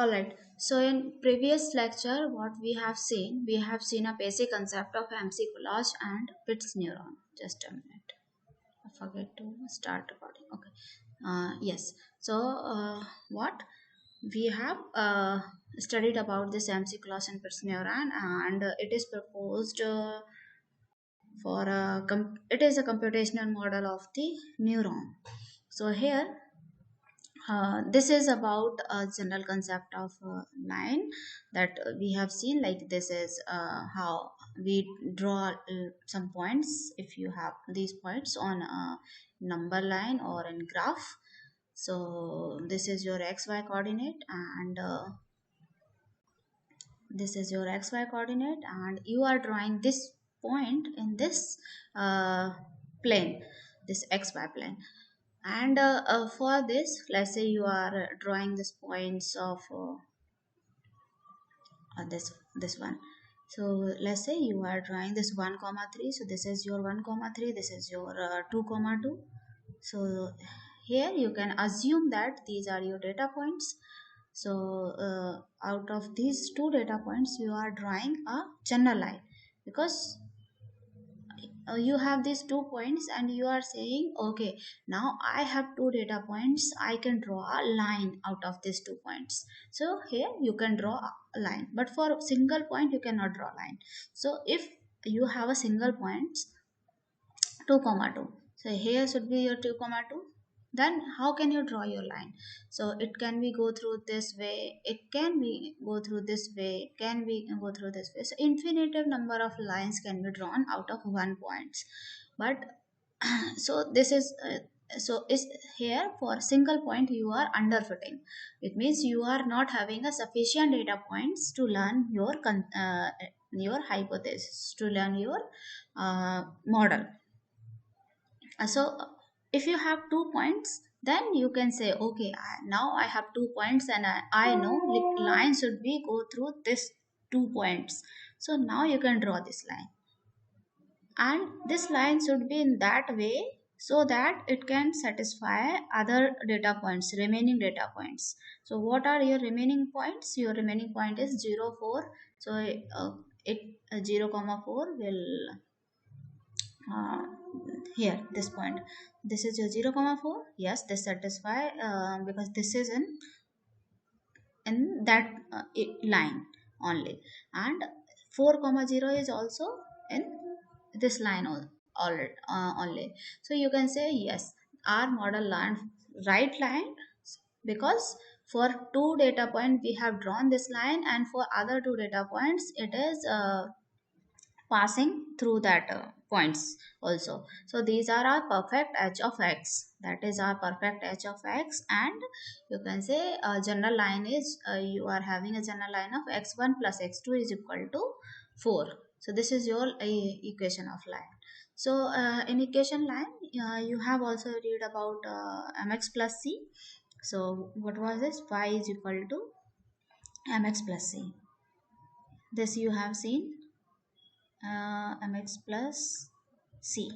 Alright, so in previous lecture, what we have seen a basic concept of MC collage and its neuron. Just a minute, I forget to start recording. Okay, yes. So, what we have studied about this MC collage and its neuron, and it is proposed for it is a computational model of the neuron. So here this is about a general concept of line that we have seen. Like this is how we draw some points if you have these points on a number line or in graph. So this is your xy coordinate, and this is your xy coordinate, and you are drawing this point in this plane, this xy plane. And for this, let's say you are drawing this points of this one. So let's say you are drawing this 1 comma 3. So this is your 1 comma 3, this is your 2 comma 2. So here you can assume that these are your data points. So out of these two data points you are drawing a general line, because you have these 2 points and you are saying, okay, now I have two data points, I can draw a line out of these 2 points. So here you can draw a line, but for a single point you cannot draw a line. So if you have a single point 2 comma 2, so here should be your 2 comma 2, then how can you draw your line? So it can be go through this way, it can be go through this way, it can be go through this way. So infinitive number of lines can be drawn out of 1 point. But so this is so is here for single point you are underfitting. It means you are not having a sufficient data points to learn your hypothesis, to learn your model. So if you have 2 points, then you can say, okay, now I have 2 points, and I know line should be go through this 2 points. So now you can draw this line, and this line should be in that way so that it can satisfy other data points, remaining data points. So what are your remaining points? Your remaining point is 0 4. So it 0 comma 4 will uh, here this point, this is your 0 comma 4. Yes, this satisfy because this is in that line only, and 4 comma 0 is also in this line already only. So you can say, yes, our model learned right line, because for two data point we have drawn this line, and for other two data points it is passing through that points also. So these are our perfect h of x, that is our perfect h of x. And you can say general line is you are having a general line of x1 plus x2 is equal to 4. So this is your equation of line. So in equation line you have also read about mx plus c. So what was this? Y is equal to mx plus c. This you have seen, mx plus c,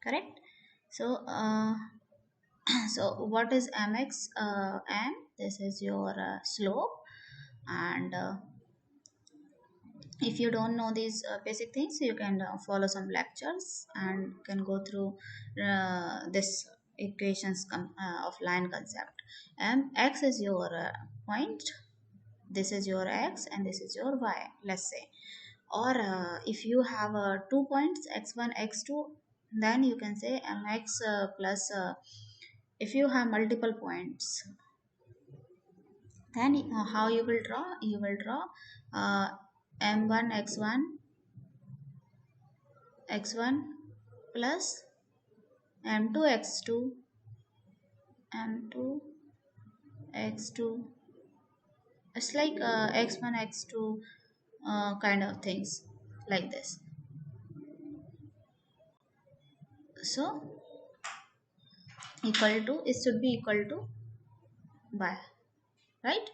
correct? So so what is mx? M, this is your slope. And if you don't know these basic things, you can follow some lectures and can go through this equations of line concept. X is your point, this is your x, and this is your y, let's say. Or if you have 2 points x1 x2, then you can say mx plus if you have multiple points, then how you will draw? You will draw m1 x1 plus m2 x2 m2 x2. It's like x1 x2 kind of things, like this. So equal to, it should be equal to y, right?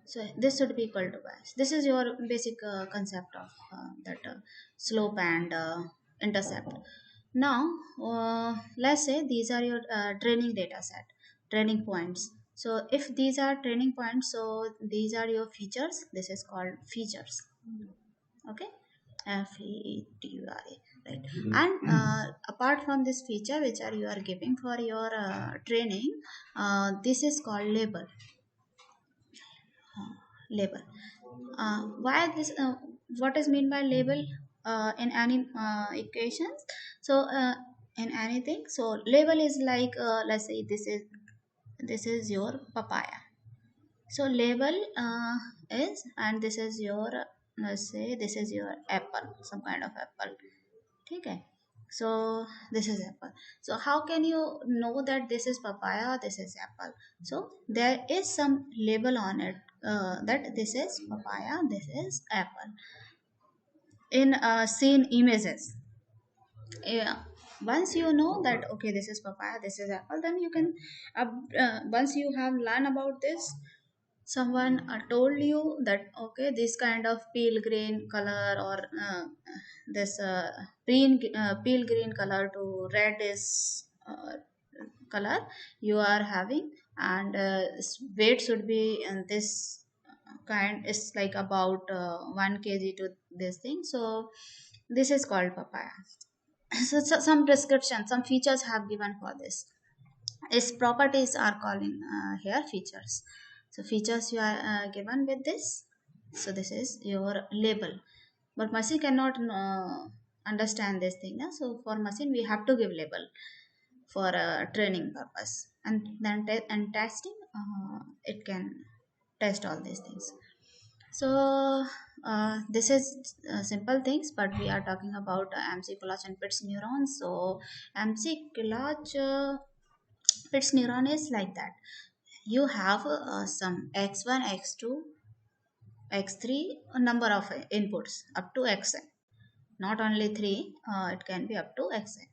So this should be equal to y. This is your basic concept of that slope and intercept. Now let's say these are your training data set, training points. So if these are training points, so these are your features. This is called features. Okay, FETURA, right? And apart from this feature which are you are giving for your training, this is called label. Label. Why this? What is mean by label in any equations? So in anything, so label is like, let's say this is your papaya. So label is, and this is your, let's say this is your apple, some kind of apple. Okay. So this is apple. So how can you know that this is papaya, this is apple? So there is some label on it, that this is papaya, this is apple, in seen images. Yeah. Once you know that okay, this is papaya, this is apple, then you can once you have learned about this, someone told you that okay, this kind of pale green color, or this pale green color to red is color you are having, and weight should be in this kind, is like about 1 kg to this thing. So this is called papaya. So some description, some features have given for this. Its properties are calling here features. So features you are given with this. So this is your label. But machine cannot understand this thing. Yeah? So for machine we have to give label for training purpose, and then and testing, it can test all these things. So this is simple things, but we are talking about MC Collage and Pitts neurons. So MC Collage, Pitts neuron is like that. You have some x1, x2, x3, a number of inputs up to xn. Not only 3, it can be up to xn.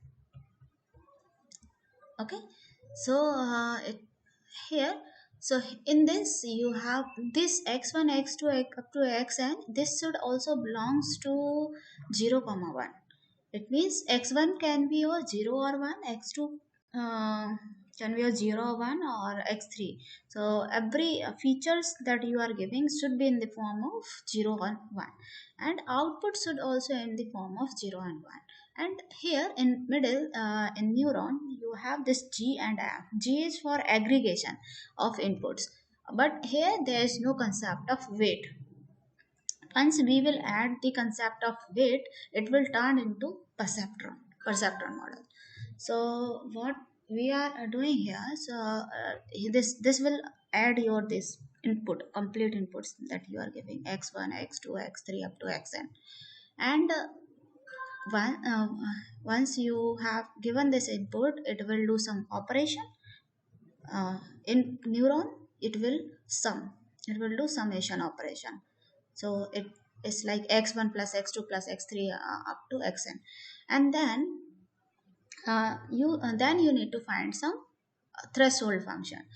Okay, so here, so in this you have this x1, x2, up to xn. This should also belongs to 0 comma 1. It means x1 can be your 0 or 1, x2 uh, can be a 0 or 1, or x3. So every features that you are giving should be in the form of 0 and 1, and output should also in the form of 0 and 1. And here in middle, in neuron, you have this G and M. G is for aggregation of inputs, but here there is no concept of weight. Once we will add the concept of weight, it will turn into perceptron model. So what we are doing here, so this will add your this input, complete inputs that you are giving, x1, x2, x3 up to xn. And one, once you have given this input, it will do some operation in neuron. It will sum, it will do summation operation. So it is like x1 plus x2 plus x3 up to xn. And then you need to find some threshold function.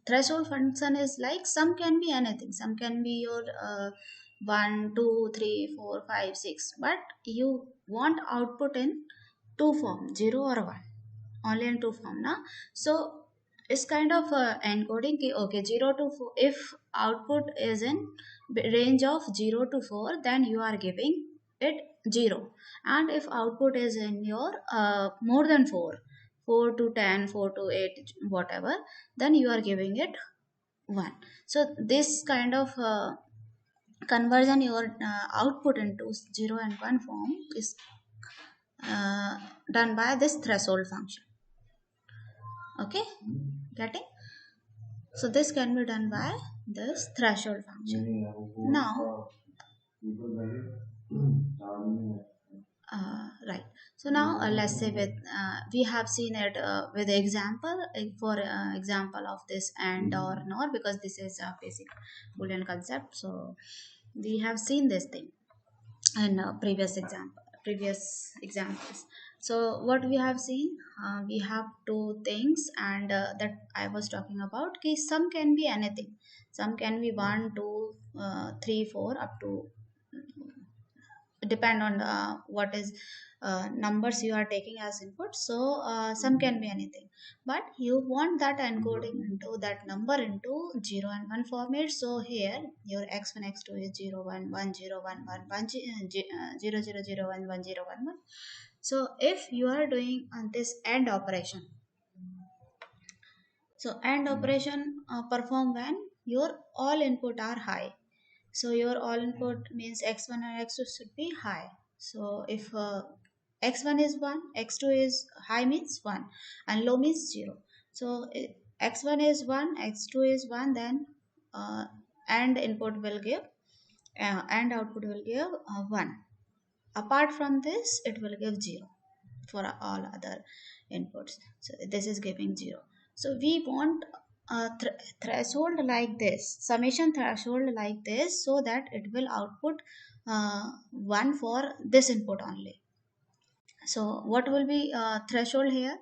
Threshold function is like, some can be anything, some can be your 1 2 3 4 5 6, but you want output in two form, 0 or 1, only in two form na. So it's kind of encoding ki, okay, 0 to 4, if output is in range of 0 to 4, then you are giving it 0. And if output is in your more than 4, 4 to 10, 4 to 8, whatever, then you are giving it 1. So this kind of conversion your output into 0 and 1 form is done by this threshold function. Okay, getting? So this can be done by this threshold function. Now right, so now let's say with we have seen it with the example, for example of this and or nor, because this is a basic Boolean concept. So we have seen this thing in previous examples. So what we have seen, we have two things, and that I was talking about, okay, some can be anything, some can be 1 2 3 4 up to depend on what is numbers you are taking as input. So some can be anything, but you want that encoding into that number into 0 and 1 format. So here your x1 x2 is 0 1 1 0 1 1 1 0 0 0 1 1 0 1 1. So if you are doing this AND operation, so AND operation perform when your all input are high. So your all input means x1 and x2 should be high. So if x1 is 1, x2 is high means 1 and low means 0. So x1 is 1, x2 is 1, then AND input will give AND output will give 1. Apart from this, it will give 0 for all other inputs. So this is giving 0. So we want a threshold like this, summation threshold like this, so that it will output 1 for this input only. So what will be threshold here?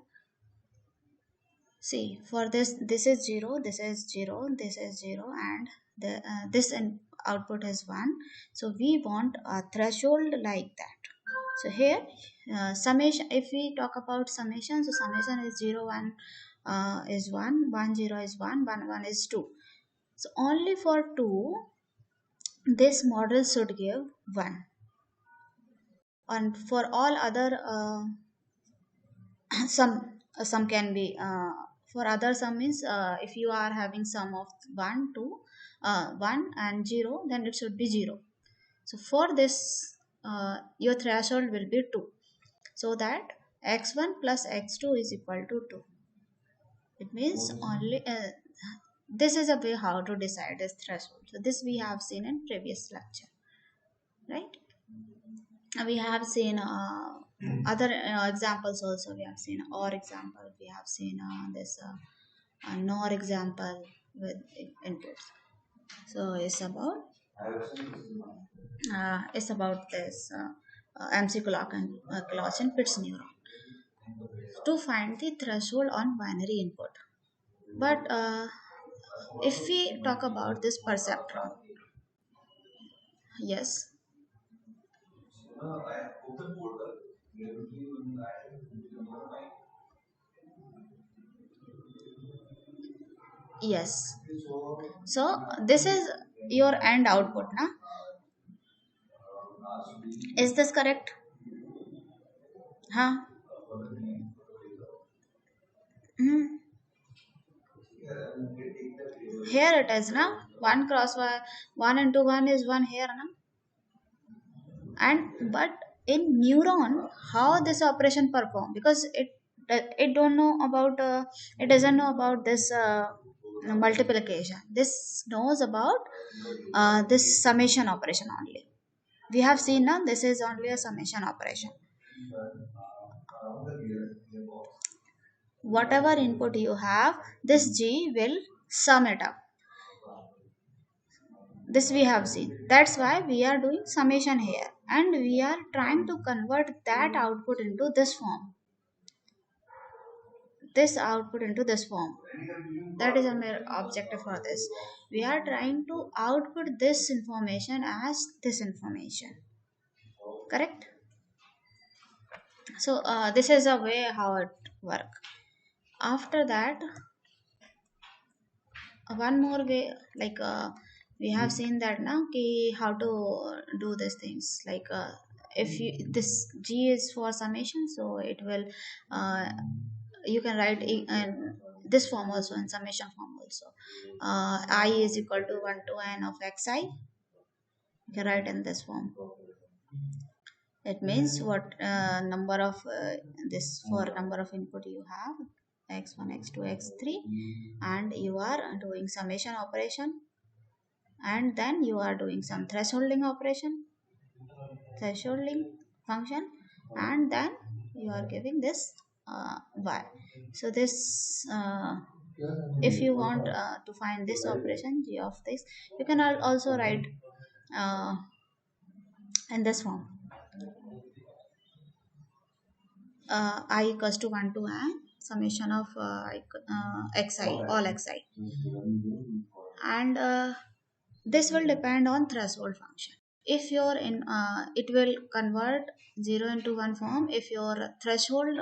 See, for this is 0, this is 0, this is 0, and this output is 1. So we want a threshold like that. So here summation, if we talk about summation, so summation is 0 1 is 1, 1 0 is 1, 1 1 is 2. So only for 2 this model should give 1, and for all other some can be for other sum means if you are having sum of 1 2 1 and 0, then it should be 0. So for this your threshold will be 2, so that x1 plus x2 is equal to 2. It means only this is a way how to decide this threshold. So this we have seen in previous lecture, right? We have seen other examples also. We have seen OR example, we have seen this NOR example with inputs. So it's about this MC clock and clock and Pitts neuron to find the threshold on binary input. But if we talk about this perceptron, yes, yes. So this is your AND output, na? Is this correct? Huh? Hmm. Here it is, na? 1 cross 1, 1 into 1 is 1 here, na? And but in neuron, how this operation perform? Because it don't know about it doesn't know about this multiplication. This knows about this summation operation only. We have seen now this is only a summation operation. Whatever input you have, this G will sum it up. This we have seen. That's why we are doing summation here, and we are trying to convert that output into this form. This output into this form. That is our objective for this. We are trying to output this information as this information. Correct? So this is a way how it work. After that, one more way, like we have seen that now how to do these things, like if you this G is for summation, so it will you can write in this form also, in summation form also. I is equal to 1 to n of xi, you can write in this form. It means what number of this for number of input you have, x1 x2 x3, and you are doing summation operation, and then you are doing some thresholding function, and then you are giving this y. So this if you want to find this operation G of this, you can also write uh, in this form, I equals to 1 to n summation of xi, all xi, and this will depend on threshold function. if you're in it will convert 0 into 1 form if your threshold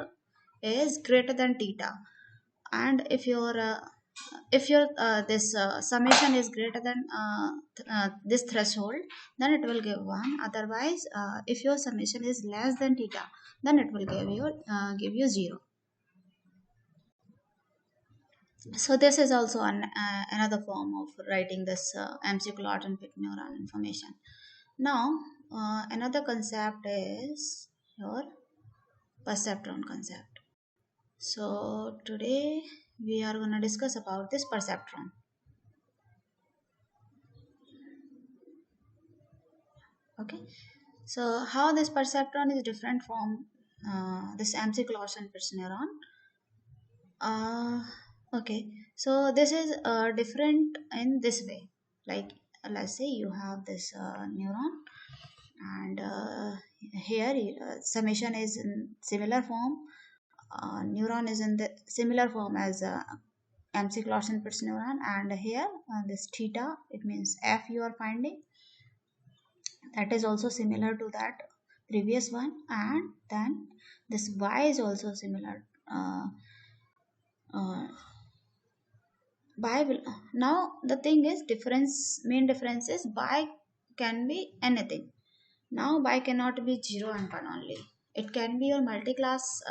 is greater than theta, and if your this summation is greater than this threshold, then it will give 1. Otherwise, if your summation is less than theta, then it will give you 0. So this is also another form of writing this MCQ and neuron information. Now another concept is your perceptron concept. So today we are going to discuss about this perceptron. Okay, so how this perceptron is different from this MC Clausen Fitts neuron. Okay, so this is different in this way. Like let's say you have this neuron, and here summation is in similar form. Neuron is in the similar form as MC Clausen Fitts neuron, and here this theta, it means f you are finding, that is also similar to that previous one, and then this y is also similar. Y will, now the thing is main difference is y can be anything. Now y cannot be 0 and 1 only. It can be your multi-class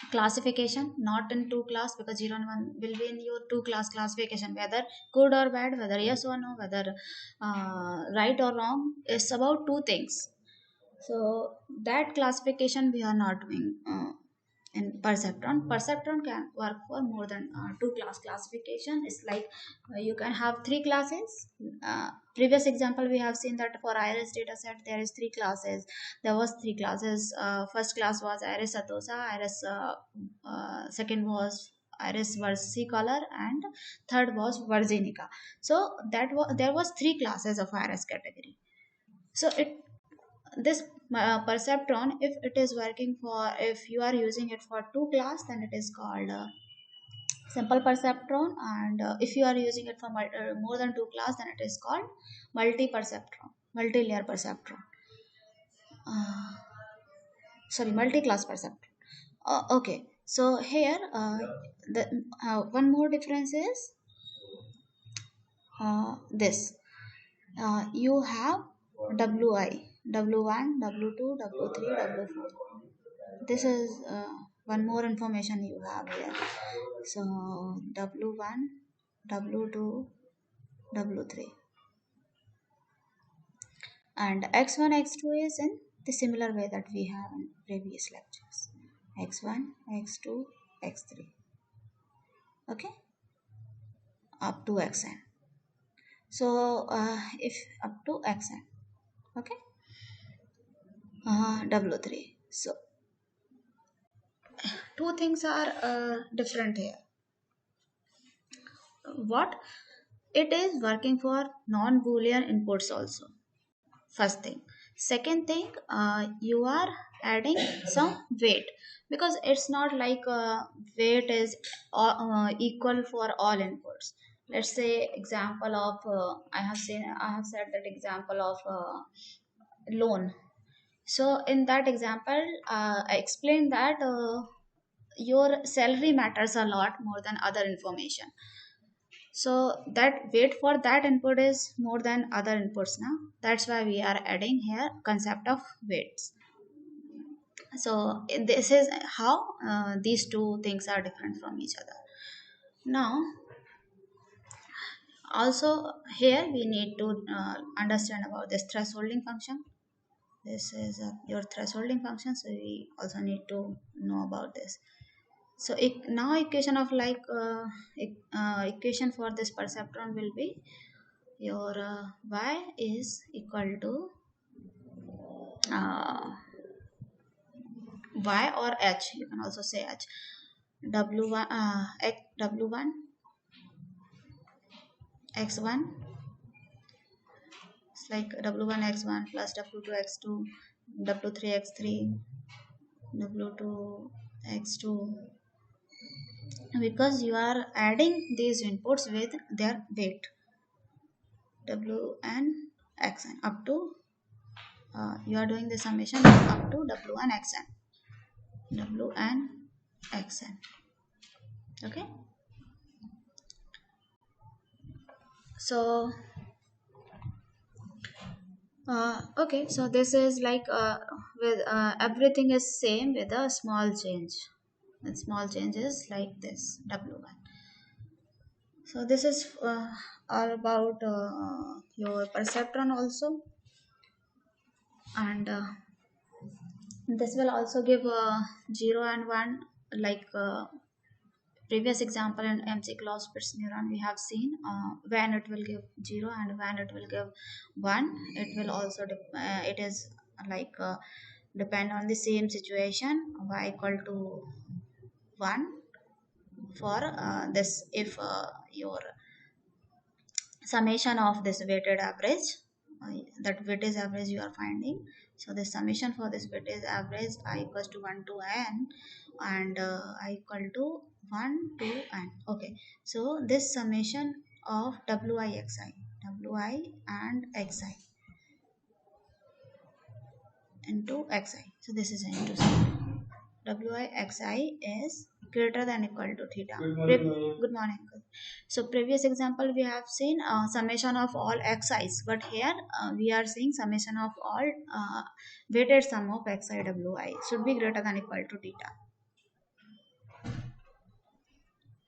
classification, not in two class, because 0 and 1 will be in your two class classification, whether good or bad, whether yes or no, whether right or wrong. It's about two things. So that classification we are not doing in perceptron. Perceptron can work for more than two class classification. It's like you can have three classes. Previous example we have seen that for iris dataset there is three classes. There was three classes. First class was iris setosa, iris second was iris versicolor, and third was virginica. So there was three classes of iris category. So this perceptron, if it is working for, if you are using it for two class, then it is called simple perceptron, and if you are using it for more than two class, then it is called multi-layer perceptron, uh, sorry, multi-class perceptron. Okay, so here the one more difference is this you have wi, w1, w2, w3, w4. This is one more information you have here. So w1, w2, w3, and x1, x2 is in the similar way that we have in previous lectures. X1, x2, x3. Okay, up to xn. So if up to xn, okay, w3. So two things are different here. What it is working for non-boolean inputs also, first thing. Second thing, you are adding some weight, because it's not like weight is equal for all inputs. Let's say example of I have said that example of loan. So in that example I explained that your salary matters a lot more than other information. So that weight for that input is more than other inputs now. That's why we are adding here concept of weights. So this is how these two things are different from each other. Now also here we need to understand about this thresholding function. This is your thresholding function, so we also need to know about this. So now equation of like equation for this perceptron will be your y is equal to y or h, you can also say h, w1 w1 x1, it's like w1 x1 plus w2 x2, w3 x3, w2 x2, because you are adding these inputs with their weight, wn xn up to you are doing the summation up to wn xn, wn xn. Okay, so okay, so this is like with everything is same with a small change. And small changes like this w1. So this is all about your perceptron also, and this will also give 0 and 1, like previous example in MC-Clausen neuron we have seen when it will give 0 and when it will give 1. It will also it is like depend on the same situation, y equal to 1 for this, if your summation of this weighted average, that weighted average you are finding. So the summation for this weighted average I equals to 1 to n, and I equal to 1 to n. Okay, so this summation of wi and xi into xi, so this is into wi xi is greater than equal to theta. Good morning. So previous example we have seen summation of all xi's, but here we are seeing summation of all weighted sum of xi wi should be greater than equal to theta.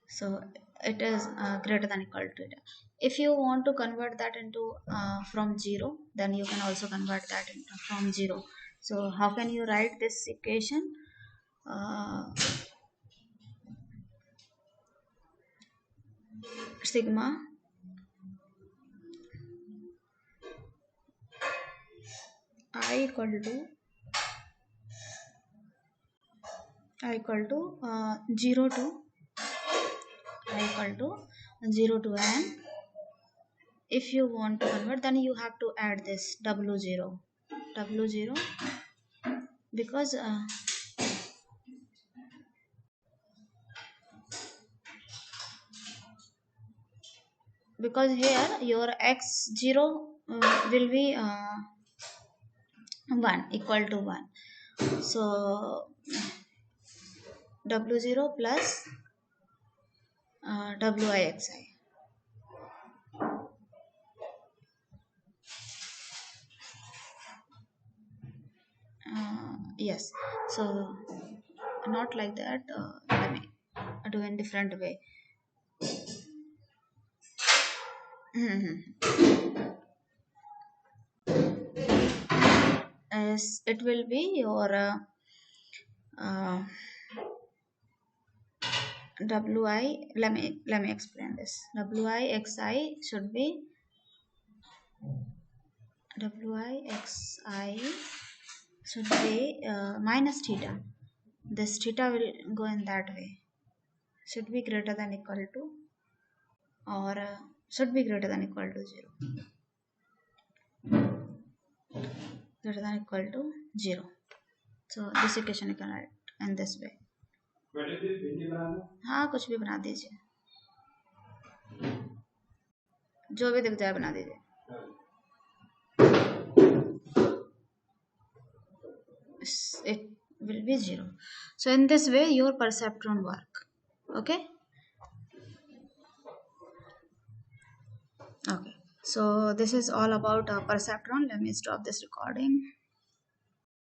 So it is greater than equal to theta. If you want to convert that into from 0, then you can also convert that into from 0. So how can you write this equation? Sigma I equal to 0 to I equal to 0 to n. If you want to convert, then you have to add this w0 because here your x0 will be 1 equal to 1. So w0 plus wixi. Yes, so not like that, let me do in different way. As it will be your wi, let me explain this. Wixi should be minus theta. This theta will go in that way, should be greater than equal to, or should be greater than equal to 0, greater than equal to 0. So this equation you can write in this way. हाँ, कुछ भी बना दीजिए, जो भी दिख जाए बना दीजिए. It will be 0. So in this way your perceptron work. Okay, so this is all about perceptron. Let me stop this recording.